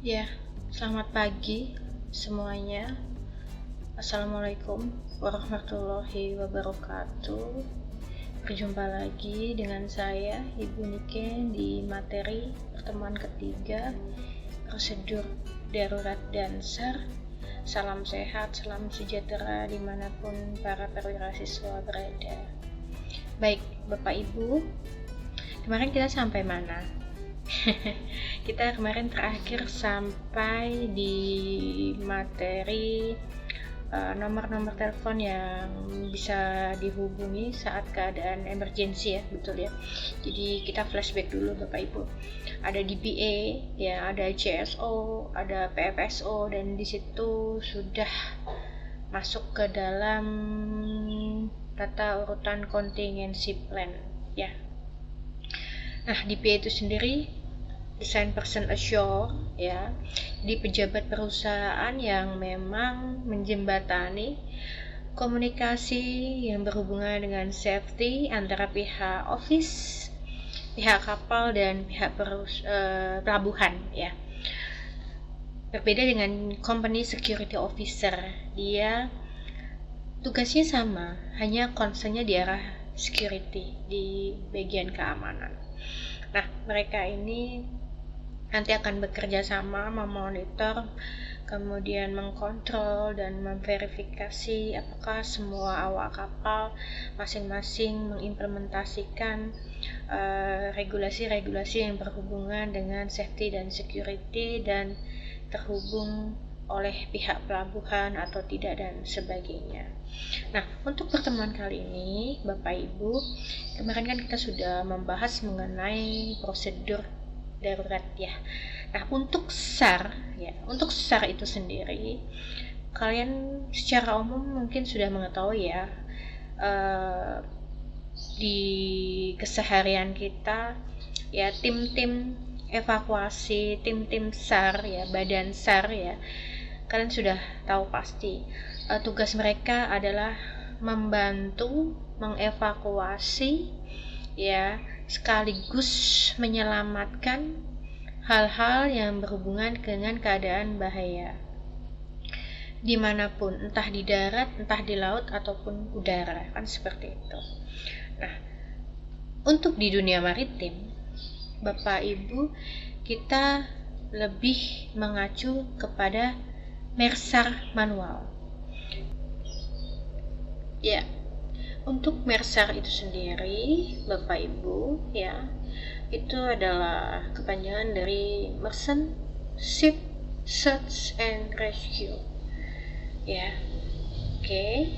Ya, selamat pagi semuanya. Assalamualaikum warahmatullahi wabarakatuh. Berjumpa lagi dengan saya, Ibu Niken, di materi pertemuan ketiga prosedur darurat dan SAR. Salam sehat, salam sejahtera dimanapun para perwira siswa berada. Baik, Bapak Ibu, kemarin kita sampai mana? Kita kemarin terakhir sampai di materi nomor-nomor telepon yang bisa dihubungi saat keadaan emergensi ya, betul ya. Jadi kita flashback dulu Bapak Ibu. Ada DPA, ya, ada CSO, ada PFSO, dan di situ sudah masuk ke dalam tata urutan contingency plan ya. Nah, DPA itu sendiri design person assure ya, di pejabat perusahaan yang memang menjembatani komunikasi yang berhubungan dengan safety antara pihak office, pihak kapal, dan pihak pelabuhan ya. Berbeda dengan company security officer, dia tugasnya sama, hanya concernnya di arah security, di bagian keamanan. Nah, mereka ini nanti akan bekerja sama memonitor, kemudian mengkontrol dan memverifikasi apakah semua awak kapal masing-masing mengimplementasikan regulasi-regulasi yang berhubungan dengan safety dan security dan terhubung oleh pihak pelabuhan atau tidak dan sebagainya. Nah, untuk pertemuan kali ini Bapak Ibu, kemarin kan kita sudah membahas mengenai prosedur darurat ya. Nah, untuk SAR ya, untuk SAR itu sendiri kalian secara umum mungkin sudah mengetahui ya, di keseharian kita ya, tim-tim evakuasi, tim-tim SAR ya, badan SAR ya, kalian sudah tahu pasti tugas mereka adalah membantu mengevakuasi ya, sekaligus menyelamatkan hal-hal yang berhubungan dengan keadaan bahaya dimanapun, entah di darat, entah di laut, ataupun udara, kan seperti itu. Nah, untuk di dunia maritim, Bapak Ibu, kita lebih mengacu kepada MERSAR manual ya. Untuk MERSAR itu sendiri, Bapak Ibu ya, itu adalah kepanjangan dari Merchant Ship Search and Rescue ya. Oke.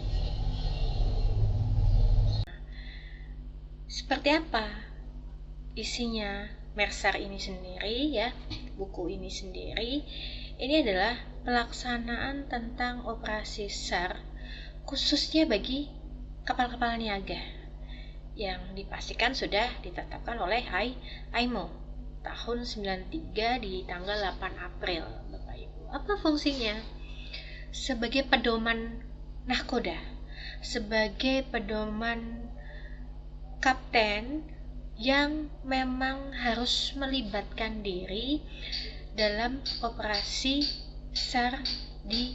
Seperti apa isinya MERSAR ini sendiri ya, buku ini sendiri? Ini adalah pelaksanaan tentang operasi SAR khususnya bagi kapal-kapal niaga yang dipastikan sudah ditetapkan oleh IMO tahun 93 di tanggal 8 April Bapak Ibu. Apa fungsinya? Sebagai pedoman nahkoda, sebagai pedoman kapten yang memang harus melibatkan diri dalam operasi SAR di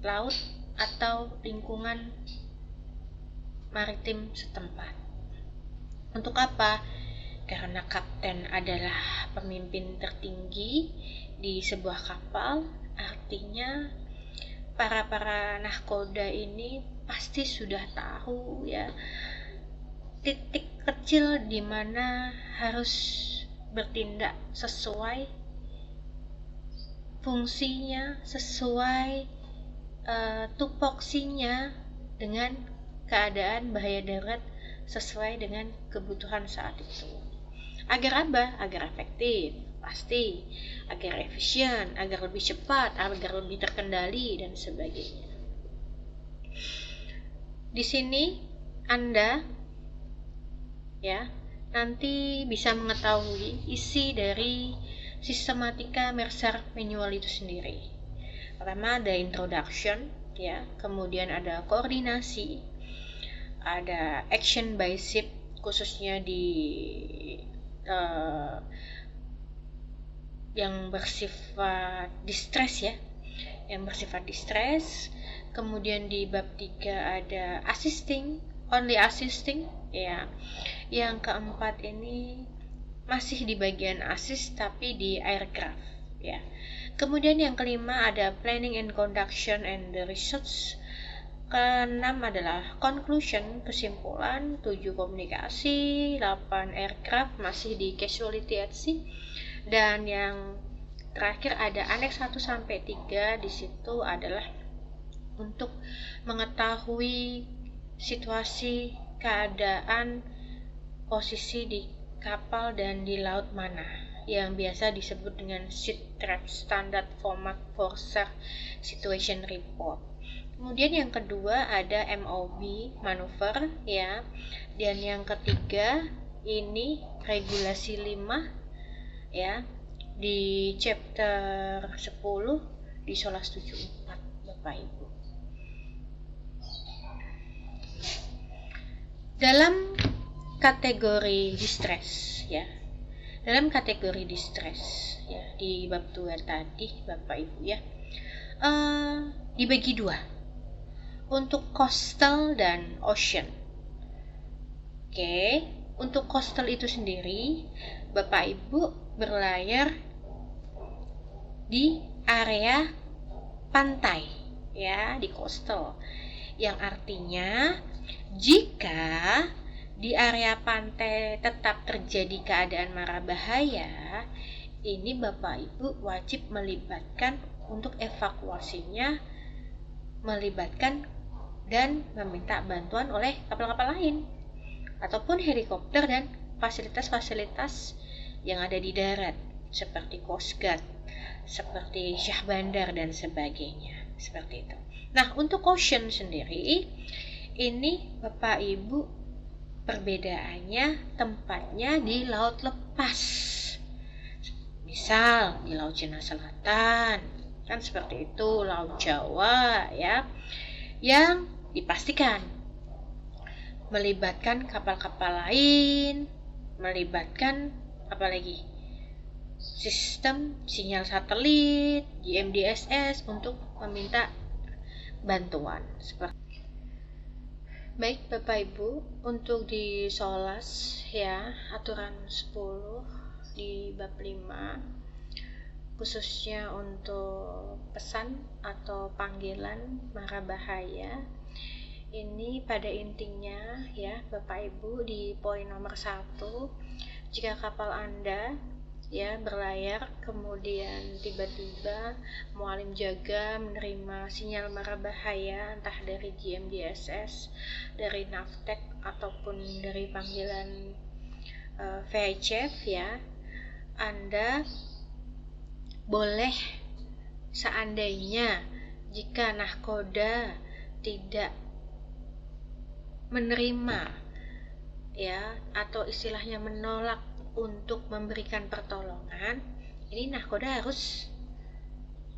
laut atau lingkungan maritim setempat. Untuk apa? Karena kapten adalah pemimpin tertinggi di sebuah kapal, artinya para nahkoda ini pasti sudah tahu ya, titik kecil di mana harus bertindak sesuai fungsinya, sesuai tupoksinya dengan keadaan bahaya darurat, sesuai dengan kebutuhan saat itu. Agar apa? Agar efektif, pasti, agar efisien, agar lebih cepat, agar lebih terkendali dan sebagainya. Di sini Anda ya nanti bisa mengetahui isi dari sistematika MERSAR manual itu sendiri. Pertama ada introduction ya, kemudian ada koordinasi, ada action by ship khususnya di yang bersifat distress ya, yang bersifat distress. Kemudian di bab 3 ada assisting, only assisting ya. Yang keempat ini masih di bagian assist tapi di aircraft ya. Kemudian yang kelima ada planning and conduction and the research. Keenam adalah conclusion, kesimpulan. 7 komunikasi, 8 aircraft masih di casualty at sea. Dan yang terakhir ada annex 1 sampai 3. Di situ adalah untuk mengetahui situasi, keadaan, posisi di kapal dan di laut mana, yang biasa disebut dengan SITREP, Standard Format for Search Situation Report. Kemudian yang kedua ada MOB, manuver ya. Dan yang ketiga ini regulasi 5 ya, di chapter 10 di SOLAS 74 Bapak Ibu. Dalam kategori distress ya. Dalam kategori distress ya, di bab 2 tadi Bapak Ibu ya. Dibagi 2. Untuk coastal dan ocean. Oke, untuk coastal itu sendiri Bapak Ibu berlayar di area pantai ya, di coastal. Yang artinya jika di area pantai tetap terjadi keadaan mara bahaya, ini Bapak Ibu wajib melibatkan untuk evakuasinya, melibatkan dan meminta bantuan oleh kapal-kapal lain ataupun helikopter dan fasilitas-fasilitas yang ada di darat seperti Coast Guard, seperti Syah Bandar dan sebagainya, seperti itu. Nah, untuk ocean sendiri ini Bapak Ibu perbedaannya tempatnya di laut lepas. Misal di Laut Cina Selatan, kan seperti itu, Laut Jawa ya, yang dipastikan melibatkan kapal-kapal lain, melibatkan apalagi sistem sinyal satelit, GMDSS untuk meminta bantuan. Baik Bapak Ibu, untuk di SOLAS ya, aturan 10 di bab 5 khususnya untuk pesan atau panggilan mara bahaya, ini pada intinya ya Bapak Ibu di poin nomor 1, jika kapal Anda ya berlayar kemudian tiba-tiba mualim jaga menerima sinyal mara bahaya entah dari GMDSS, dari Navtec ataupun dari panggilan VHF ya, Anda boleh seandainya jika nahkoda tidak menerima ya, atau istilahnya menolak untuk memberikan pertolongan, ini nahkoda harus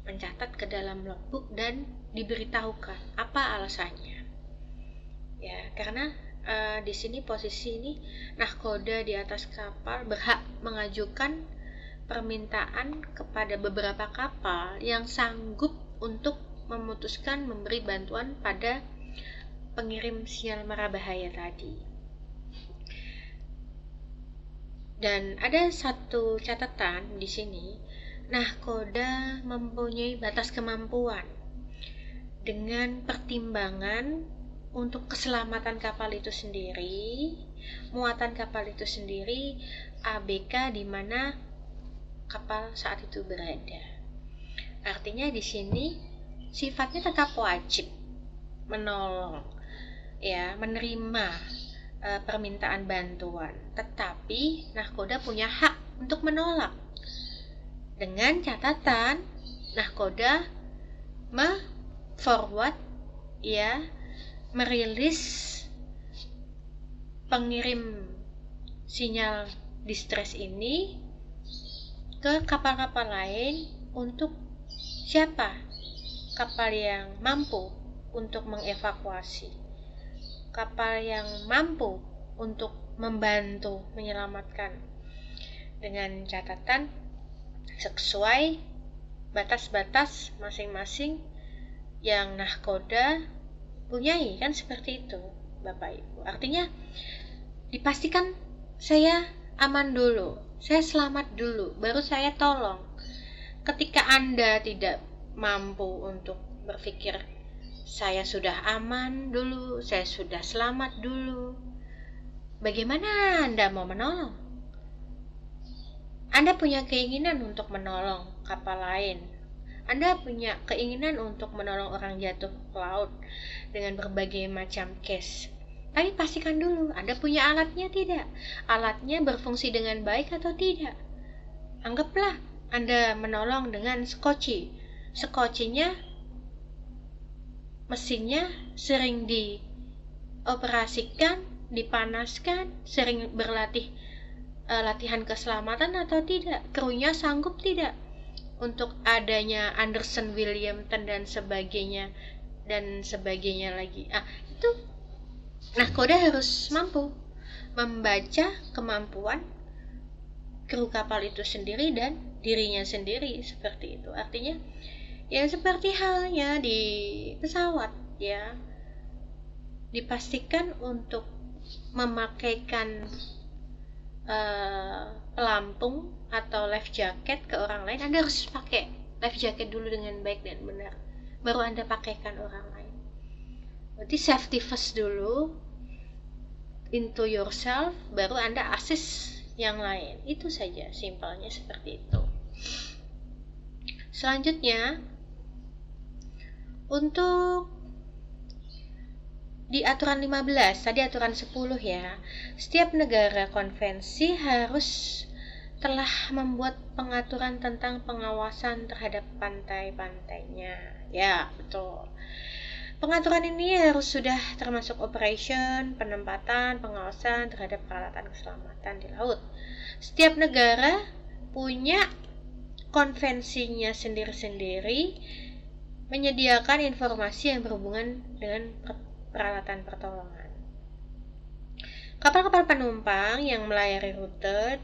mencatat ke dalam logbook dan diberitahukan apa alasannya ya, karena di sini posisi ini nahkoda di atas kapal berhak mengajukan permintaan kepada beberapa kapal yang sanggup untuk memutuskan memberi bantuan pada pengirim sinyal mara bahaya tadi. Dan ada satu catatan di sini, nahkoda mempunyai batas kemampuan dengan pertimbangan untuk keselamatan kapal itu sendiri, muatan kapal itu sendiri, ABK di mana kapal saat itu berada. Artinya di sini sifatnya tetap wajib menolong ya, menerima permintaan bantuan, tetapi nahkoda punya hak untuk menolak dengan catatan nahkoda forward ya, merilis pengirim sinyal distress ini ke kapal-kapal lain untuk siapa? Kapal yang mampu untuk mengevakuasi, kapal yang mampu untuk membantu menyelamatkan, dengan catatan sesuai batas-batas masing-masing yang nahkoda punyai, kan seperti itu Bapak Ibu. Artinya dipastikan saya aman dulu, saya selamat dulu, baru saya tolong. Ketika Anda tidak mampu untuk berpikir saya sudah aman dulu, saya sudah selamat dulu, bagaimana Anda mau menolong? Anda punya keinginan untuk menolong kapal lain, Anda punya keinginan untuk menolong orang jatuh ke laut dengan berbagai macam case. Tapi pastikan dulu Anda punya alatnya tidak, alatnya berfungsi dengan baik atau tidak. Anggaplah Anda menolong dengan skocinya mesinnya sering dioperasikan, dipanaskan, sering berlatih latihan keselamatan atau tidak, krunya sanggup tidak untuk adanya Anderson Williamson dan sebagainya lagi. Itu nahkoda harus mampu membaca kemampuan kru kapal itu sendiri dan dirinya sendiri, seperti itu. Artinya ya seperti halnya di pesawat ya, dipastikan untuk memakaikan pelampung atau life jacket ke orang lain, Anda harus pakai life jacket dulu dengan baik dan benar, baru Anda pakaikan orang lain. Berarti safety first dulu, into yourself, baru Anda assist yang lain. Itu saja, simpelnya seperti itu. Selanjutnya, untuk di aturan 15, tadi aturan 10 ya, setiap negara konvensi harus telah membuat pengaturan tentang pengawasan terhadap pantai-pantainya. Ya, betul. Pengaturan ini harus sudah termasuk operation, penempatan, pengawasan terhadap peralatan keselamatan di laut. Setiap negara punya konvensinya sendiri-sendiri, menyediakan informasi yang berhubungan dengan peralatan pertolongan. Kapal-kapal penumpang yang melayari rute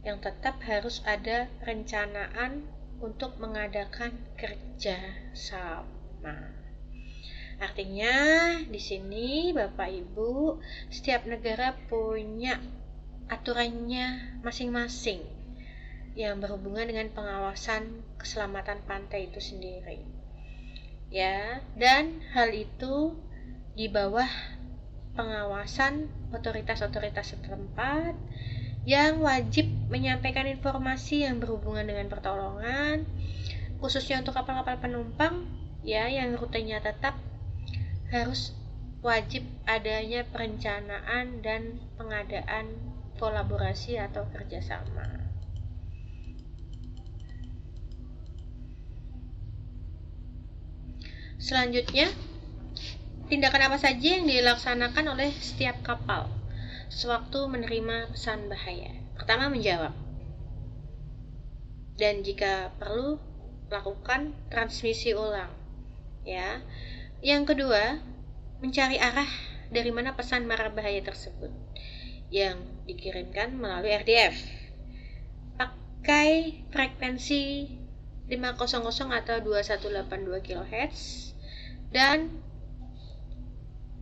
yang tetap harus ada perencanaan untuk mengadakan kerja sama. Artinya di sini Bapak Ibu, setiap negara punya aturannya masing-masing yang berhubungan dengan pengawasan keselamatan pantai itu sendiri. Ya, dan hal itu di bawah pengawasan otoritas-otoritas setempat yang wajib menyampaikan informasi yang berhubungan dengan pertolongan, khususnya untuk kapal-kapal penumpang ya yang rutenya tetap, harus wajib adanya perencanaan dan pengadaan kolaborasi atau kerjasama. Selanjutnya, tindakan apa saja yang dilaksanakan oleh setiap kapal sewaktu menerima pesan bahaya? Pertama, menjawab. Dan jika perlu, lakukan transmisi ulang. Ya. Yang kedua, mencari arah dari mana pesan mara bahaya tersebut yang dikirimkan melalui RDF. Pakai frekuensi 500 atau 2182 kHz dan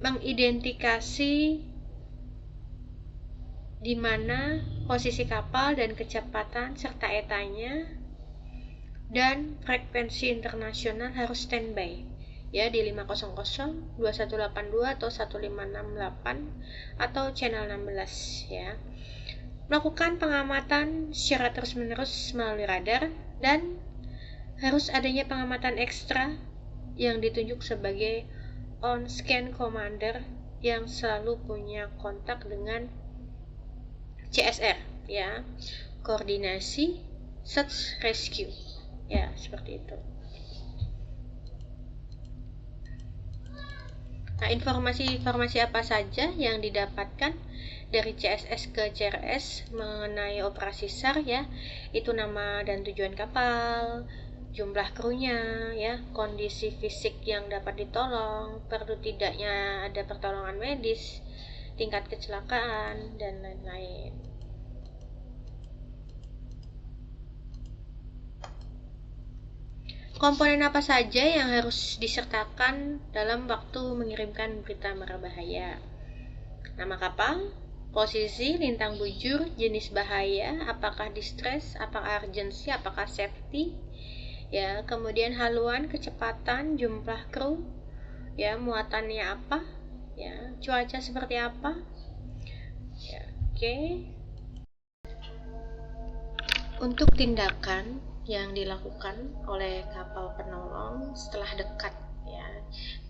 mengidentifikasi di mana posisi kapal dan kecepatan serta etanya, dan frekuensi internasional harus standby ya di 500, 2182 atau 1568 atau channel 16 ya. Melakukan pengamatan secara terus-menerus melalui radar, dan harus adanya pengamatan ekstra yang ditunjuk sebagai on-scan commander yang selalu punya kontak dengan CSR ya, koordinasi search rescue ya, seperti itu. Nah, informasi-informasi apa saja yang didapatkan dari CSS ke CRS mengenai operasi SAR ya, itu nama dan tujuan kapal, jumlah krunya ya, kondisi fisik yang dapat ditolong, perlu tidaknya ada pertolongan medis, tingkat kecelakaan, dan lain-lain. komponen apa saja yang harus disertakan dalam waktu mengirimkan berita mara bahaya? Nama kapal, posisi, lintang bujur, jenis bahaya, apakah distress, apakah urgency, apakah safety, ya, kemudian haluan, kecepatan, jumlah kru, ya, muatannya apa, ya, cuaca seperti apa, ya, oke. Untuk tindakan yang dilakukan oleh kapal penolong setelah dekat, ya,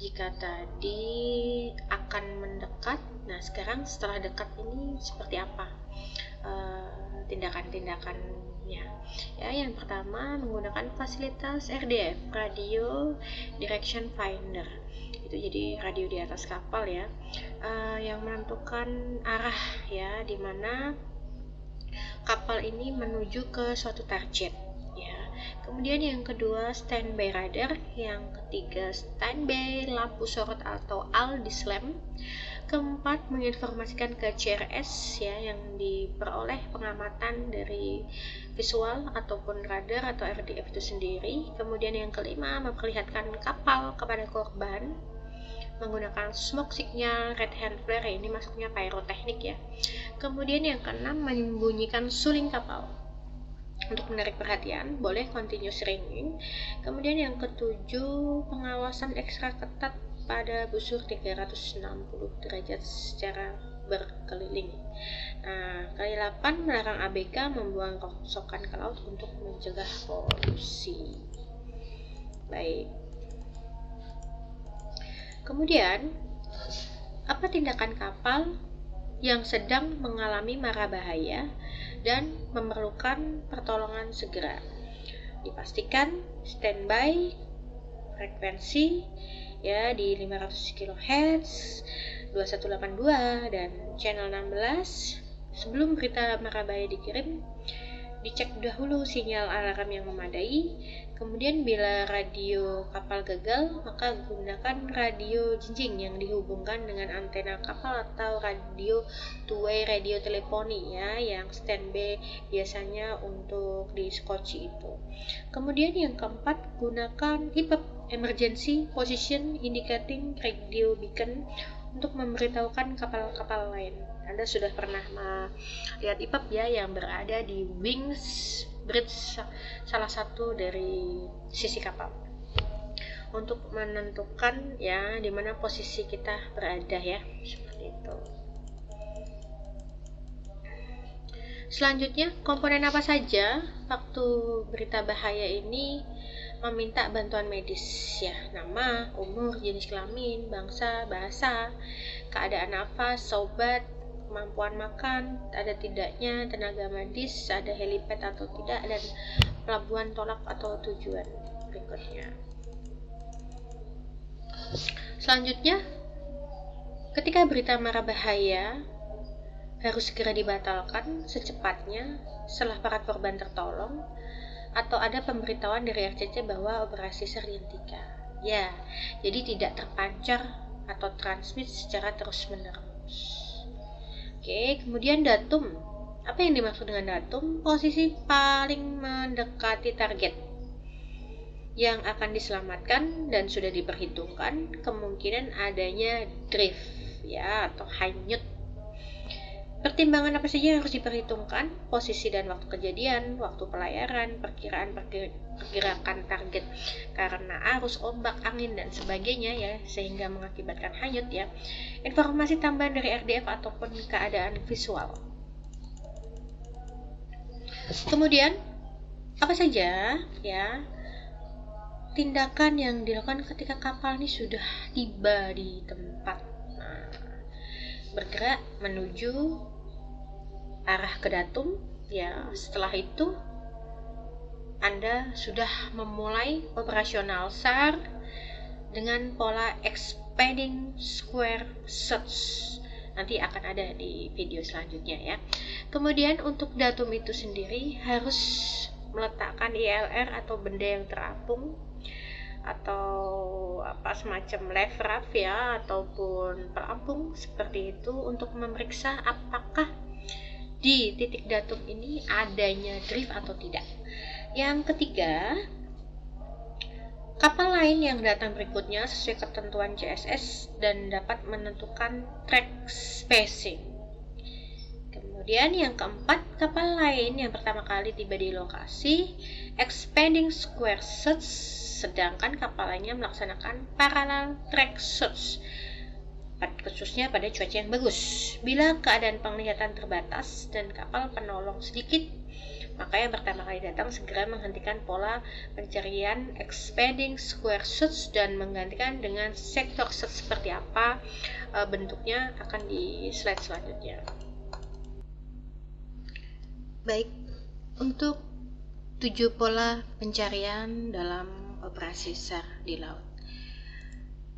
jika tadi akan mendekat, nah sekarang setelah dekat ini seperti apa tindakan-tindakannya, ya. Yang pertama menggunakan fasilitas RDF, Radio Direction Finder, itu jadi radio di atas kapal, ya, yang menentukan arah, ya, dimana kapal ini menuju ke suatu target, ya. Kemudian yang kedua standby radar, yang ketiga standby lampu sorot atau ALDIS lamp. Keempat menginformasikan ke CRS, ya, yang diperoleh pengamatan dari visual ataupun radar atau RDF itu sendiri. Kemudian yang kelima memperlihatkan kapal kepada korban menggunakan smoke signal, red hand flare, ini masuknya pyroteknik, ya. Kemudian yang keenam membunyikan suling kapal untuk menarik perhatian, boleh continuous ringing. Kemudian yang ketujuh pengawasan ekstra ketat pada busur 360 derajat secara berkeliling. Nah, ke-8 melarang ABK membuang rongsokan ke laut untuk mencegah polusi. Baik. Kemudian, apa tindakan kapal yang sedang mengalami mara bahaya dan memerlukan pertolongan segera? Dipastikan standby frekuensi, ya, di 500 kHz, 2182 dan channel 16. Sebelum berita mara bahaya dikirim, dicek dahulu sinyal alarm yang memadai. Kemudian bila radio kapal gagal, maka gunakan radio jinjing yang dihubungkan dengan antena kapal atau radio two-way radio teleponi, ya, yang standby biasanya untuk di skoci itu. Kemudian yang keempat, gunakan IPEP, Emergency Position Indicating Radio Beacon, untuk memberitahukan kapal-kapal lain. Anda sudah pernah melihat IPEP, ya, yang berada di wings bridge salah satu dari sisi kapal untuk menentukan, ya, di mana posisi kita berada, ya, seperti itu. Selanjutnya, komponen apa saja waktu berita bahaya ini meminta bantuan medis, ya? Nama, umur, jenis kelamin, bangsa, bahasa, keadaan nafas, obat, kemampuan makan, ada tidaknya tenaga medis, ada helipad atau tidak, dan pelabuhan tolak atau tujuan berikutnya. Selanjutnya, ketika berita mara bahaya harus segera dibatalkan secepatnya setelah para korban tertolong atau ada pemberitahuan dari RCC bahwa operasi SAR dihentikan, ya, jadi tidak terpancar atau transmit secara terus-menerus. Oke, kemudian datum. Apa yang dimaksud dengan datum? Posisi paling mendekati target yang akan diselamatkan dan sudah diperhitungkan kemungkinan adanya drift, ya, atau hanyut. Pertimbangan apa saja yang harus diperhitungkan? Posisi dan waktu kejadian, waktu pelayaran, pergerakan target karena arus, ombak, angin, dan sebagainya, ya, sehingga mengakibatkan hanyut, ya. Informasi tambahan dari RDF ataupun keadaan visual. Kemudian, apa saja, ya, tindakan yang dilakukan ketika kapal ini sudah tiba di tempat? Nah, bergerak menuju arah ke datum, ya. Setelah itu Anda sudah memulai operasional SAR dengan pola expanding square search. Nanti akan ada di video selanjutnya, ya. Kemudian untuk datum itu sendiri harus meletakkan ILR atau benda yang terapung atau apa semacam live raft, ya, ataupun pelampung seperti itu untuk memeriksa apakah di titik datum ini adanya drift atau tidak. Yang ketiga, kapal lain yang datang berikutnya sesuai ketentuan CSS dan dapat menentukan track spacing. Kemudian yang keempat, kapal lain yang pertama kali tiba di lokasi expanding square search, sedangkan kapal lainnya melaksanakan parallel track search, khususnya pada cuaca yang bagus. Bila keadaan penglihatan terbatas dan kapal penolong sedikit, maka yang pertama kali datang segera menghentikan pola pencarian expanding square search dan menggantikan dengan sector search. Seperti apa bentuknya akan di slide selanjutnya. Baik, untuk 7 pola pencarian dalam operasi SAR di laut.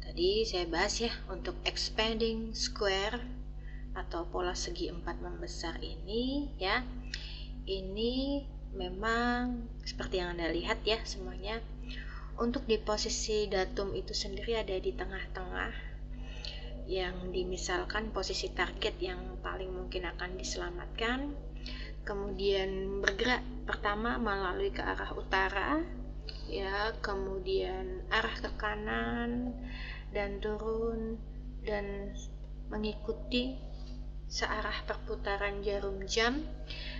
Tadi saya bahas ya, untuk expanding square atau pola segi 4 membesar ini ya. Ini memang seperti yang Anda lihat ya semuanya. Untuk di posisi datum itu sendiri ada di tengah-tengah, yang dimisalkan posisi target yang paling mungkin akan diselamatkan. Kemudian bergerak pertama melalui ke arah utara ya, kemudian arah ke kanan dan turun dan mengikuti searah perputaran jarum jam.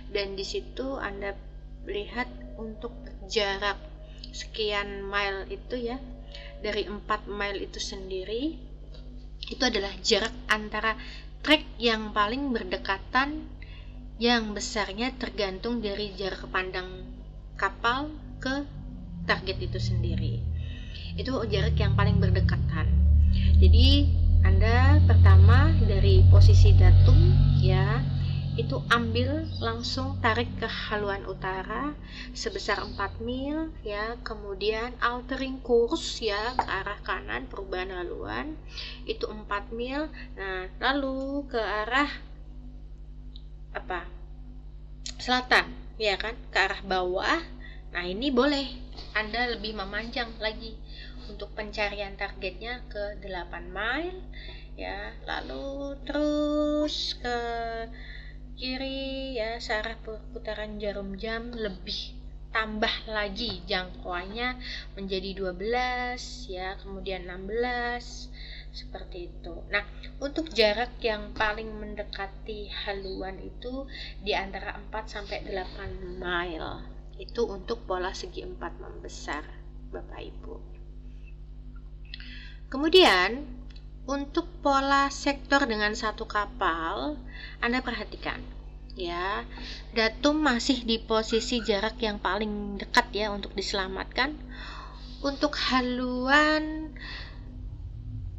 Dan di situ Anda lihat untuk jarak sekian mile itu ya, dari 4 mile itu sendiri itu adalah jarak antara trek yang paling berdekatan, yang besarnya tergantung dari jarak pandang kapal ke target itu sendiri. Itu jarak yang paling berdekatan. Jadi Anda pertama dari posisi datum ya, itu ambil langsung tarik ke haluan utara sebesar 4 mil ya, kemudian altering course ya ke arah kanan, perubahan haluan itu 4 mil. Nah, lalu ke arah selatan ya kan, ke arah bawah. Nah, ini boleh Anda lebih memanjang lagi untuk pencarian targetnya ke 8 mile ya, lalu terus ke kiri ya, searah perputaran jarum jam lebih tambah lagi jangkauannya menjadi 12 ya, kemudian 16 seperti itu. Nah, untuk jarak yang paling mendekati haluan itu di antara 4 sampai 8 mile. Itu untuk pola segi 4 membesar, Bapak Ibu. Kemudian untuk pola sektor dengan satu kapal, Anda perhatikan ya, datum masih di posisi jarak yang paling dekat ya untuk diselamatkan. Untuk haluan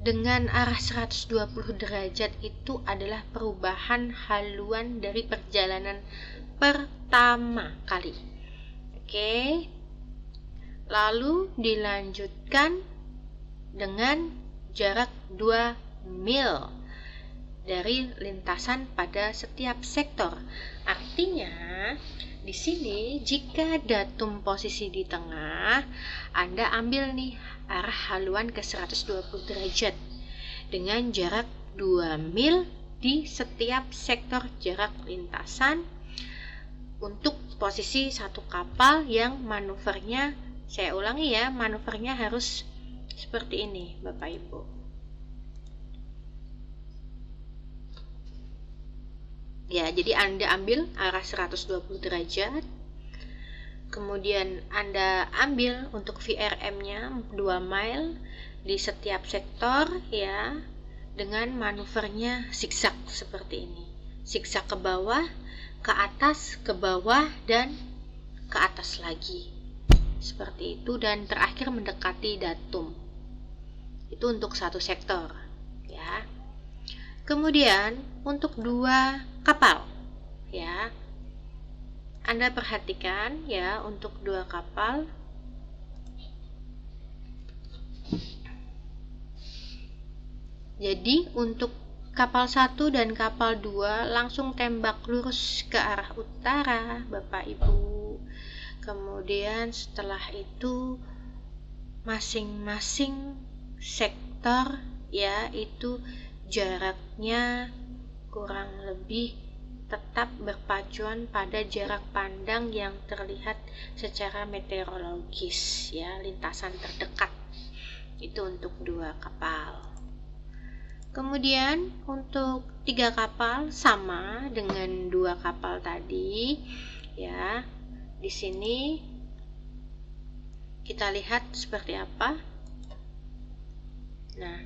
dengan arah 120 derajat itu adalah perubahan haluan dari perjalanan pertama kali. Oke. Lalu dilanjutkan dengan jarak 2 mil dari lintasan pada setiap sektor. Artinya di sini jika datum posisi di tengah, Anda ambil nih arah haluan ke 120 derajat dengan jarak 2 mil di setiap sektor jarak lintasan untuk posisi satu kapal yang manuvernya, saya ulangi ya, manuvernya harus seperti ini Bapak Ibu. Ya, jadi Anda ambil arah 120 derajat. Kemudian Anda ambil untuk VRM-nya 2 mile di setiap sektor ya, dengan manuvernya zigzag seperti ini. Zigzag ke bawah, ke atas, ke bawah, dan ke atas lagi. Seperti itu, dan terakhir mendekati datum. Itu untuk satu sektor ya. Kemudian untuk 2 kapal ya, Anda perhatikan ya, untuk 2 kapal jadi untuk kapal 1 dan kapal 2 langsung tembak lurus ke arah utara Bapak Ibu. Kemudian setelah itu masing-masing sektor ya itu jaraknya kurang lebih tetap berpacuan pada jarak pandang yang terlihat secara meteorologis ya, lintasan terdekat. Itu untuk 2 kapal. Kemudian untuk 3 kapal sama dengan 2 kapal tadi ya. Di sini kita lihat seperti apa. Nah,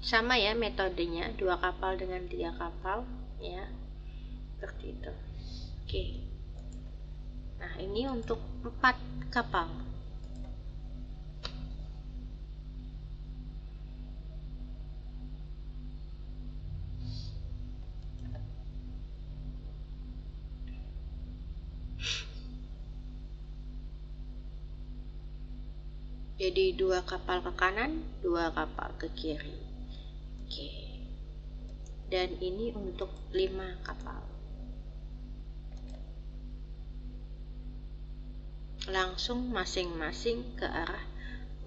sama ya metodenya, 2 kapal dengan 3 kapal ya, seperti itu. Oke. Nah, ini untuk 4 kapal. Jadi 2 kapal ke kanan, 2 kapal ke kiri. Oke. Dan ini untuk 5 kapal. Langsung masing-masing ke arah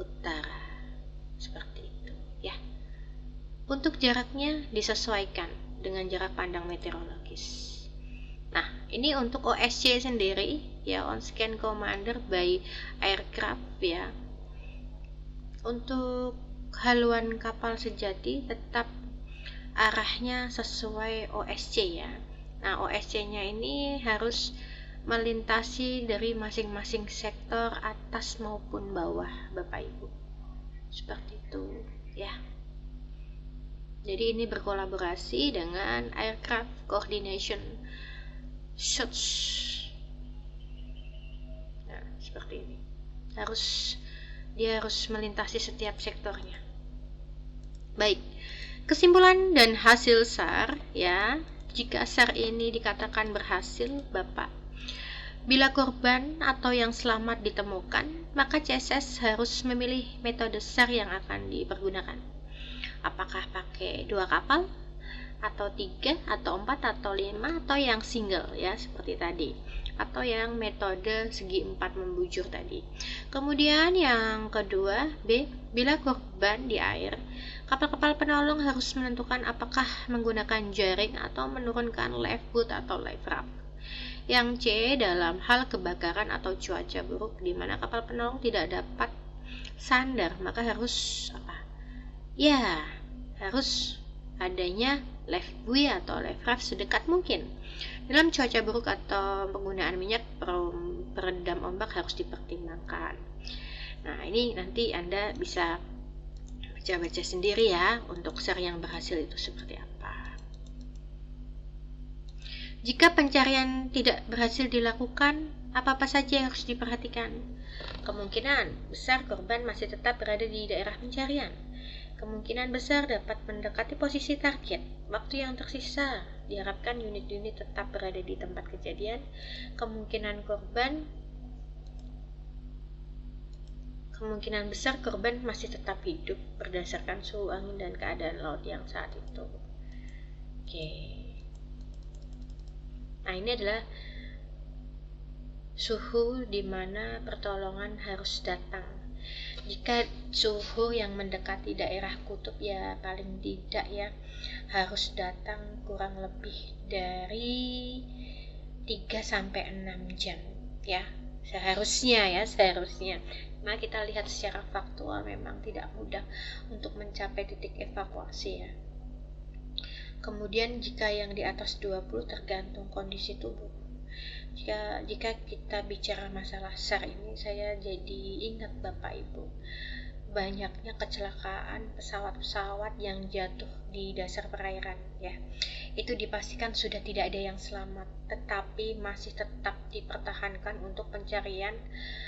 utara. Seperti itu ya. Untuk jaraknya disesuaikan dengan jarak pandang meteorologis. Nah, ini untuk OSC sendiri ya, on scan commander by aircraft ya. Untuk haluan kapal sejati tetap arahnya sesuai OSC ya. Nah, OSC-nya ini harus melintasi dari masing-masing sektor atas maupun bawah, Bapak Ibu. Seperti itu ya. Jadi ini berkolaborasi dengan Aircraft Coordination Shots. Nah, seperti ini. Dia harus melintasi setiap sektornya. Baik, kesimpulan dan hasil SAR ya. Jika SAR ini dikatakan berhasil, Bapak, bila korban atau yang selamat ditemukan, maka CSS harus memilih metode SAR yang akan dipergunakan. Apakah pakai 2 kapal, atau 3, atau 4, atau 5, atau yang single ya, seperti tadi, atau yang metode segi 4 membujur tadi. Kemudian yang kedua, B, bila korban di air, kapal-kapal penolong harus menentukan apakah menggunakan jaring atau menurunkan lifeboat atau life raft. Yang C, dalam hal kebakaran atau cuaca buruk di mana kapal penolong tidak dapat sandar, maka harus apa? Ya, harus adanya lifebuoy atau life raft sedekat mungkin. Dalam cuaca buruk atau penggunaan minyak peredam ombak harus dipertimbangkan. Nah, ini nanti Anda bisa baca-baca sendiri ya untuk SAR yang berhasil itu seperti apa. Jika pencarian tidak berhasil dilakukan, apa-apa saja yang harus diperhatikan? Kemungkinan besar korban masih tetap berada di daerah pencarian. Kemungkinan besar dapat mendekati posisi target. Waktu yang tersisa diharapkan unit-unit tetap berada di tempat kejadian. Kemungkinan besar korban masih tetap hidup berdasarkan suhu angin dan keadaan laut yang saat itu. Oke. Nah, ini adalah suhu di mana pertolongan harus datang. Jika suhu yang mendekati daerah kutub ya paling tidak ya harus datang kurang lebih dari 3-6 jam ya. Seharusnya. Nah, kita lihat secara faktual memang tidak mudah untuk mencapai titik evakuasi ya. Kemudian jika yang di atas 20 tergantung kondisi tubuh. Jika kita bicara masalah SAR ini, saya jadi ingat Bapak Ibu, banyaknya kecelakaan pesawat-pesawat yang jatuh di dasar perairan ya. Itu dipastikan sudah tidak ada yang selamat, tetapi masih tetap dipertahankan untuk pencarian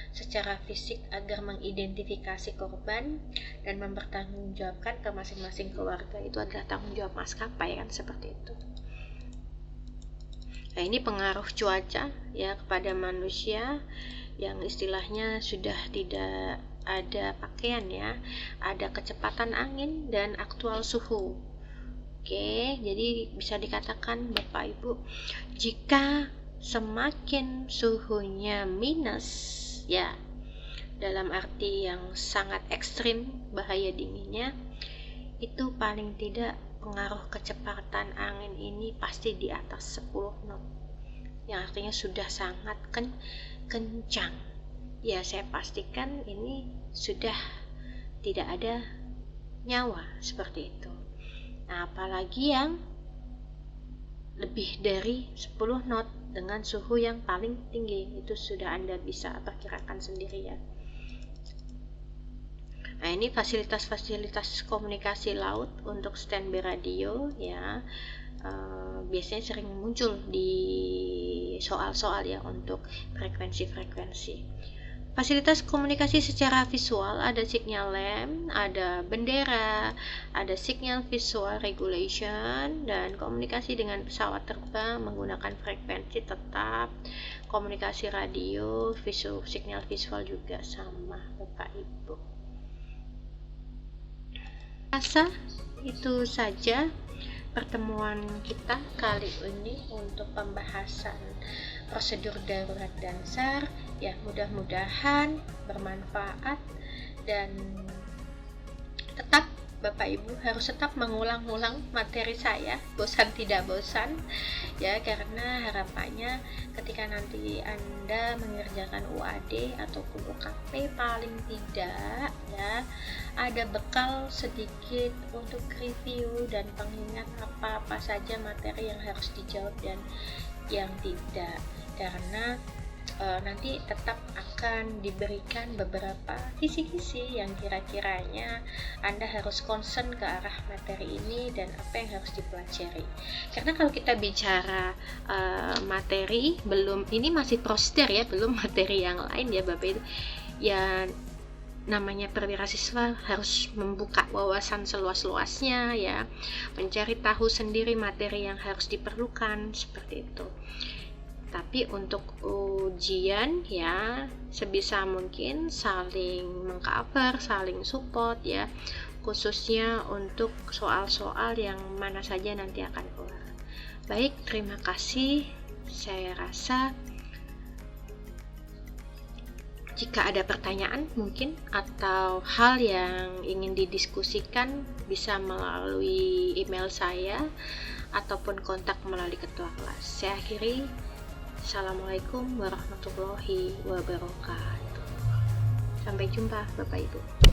secara fisik agar mengidentifikasi korban dan mempertanggungjawabkan ke masing-masing keluarga. Itu adalah tanggung jawab maskapai kan, seperti itu. Nah, ini pengaruh cuaca ya kepada manusia yang istilahnya sudah tidak ada pakaian ya, ada kecepatan angin dan aktual suhu. Oke, jadi bisa dikatakan Bapak Ibu, jika semakin suhunya minus ya, dalam arti yang sangat ekstrim bahaya dinginnya, itu paling tidak pengaruh kecepatan angin ini pasti di atas 10 knot, yang artinya sudah sangat kencang. Ya, saya pastikan ini sudah tidak ada nyawa seperti itu. Nah, apalagi yang lebih dari 10 knot dengan suhu yang paling tinggi, itu sudah Anda bisa perkirakan sendiri ya. Nah, ini fasilitas-fasilitas komunikasi laut untuk standby radio ya. Biasanya sering muncul di soal-soal ya untuk frekuensi-frekuensi. Fasilitas komunikasi secara visual ada signal lamp, ada bendera, ada signal visual regulation, dan komunikasi dengan pesawat terbang menggunakan frekuensi tetap, komunikasi radio, signal visual juga sama Bapak Ibu. Rasa itu saja pertemuan kita kali ini untuk pembahasan prosedur darurat dan SAR. Ya, mudah-mudahan bermanfaat, dan tetap Bapak Ibu harus tetap mengulang-ulang materi saya, bosan tidak bosan ya, karena harapannya ketika nanti Anda mengerjakan UAD ataupun UKP paling tidak ya ada bekal sedikit untuk review dan pengingat apa-apa saja materi yang harus dijawab dan yang tidak, karena nanti tetap akan diberikan beberapa kisi-kisi yang kira-kiranya Anda harus concern ke arah materi ini dan apa yang harus dipelajari. Karena kalau kita bicara materi, belum, ini masih prosedur ya, belum materi yang lain ya Bapak Ibu. Ya, namanya perwira siswa harus membuka wawasan seluas-luasnya ya, mencari tahu sendiri materi yang harus diperlukan seperti itu. Tapi untuk ujian ya sebisa mungkin saling mengcover, saling support ya, khususnya untuk soal-soal yang mana saja nanti akan keluar. Baik, terima kasih. Saya rasa jika ada pertanyaan mungkin atau hal yang ingin didiskusikan bisa melalui email saya ataupun kontak melalui ketua kelas. Saya akhiri. Assalamualaikum warahmatullahi wabarakatuh. Sampai jumpa Bapak Ibu.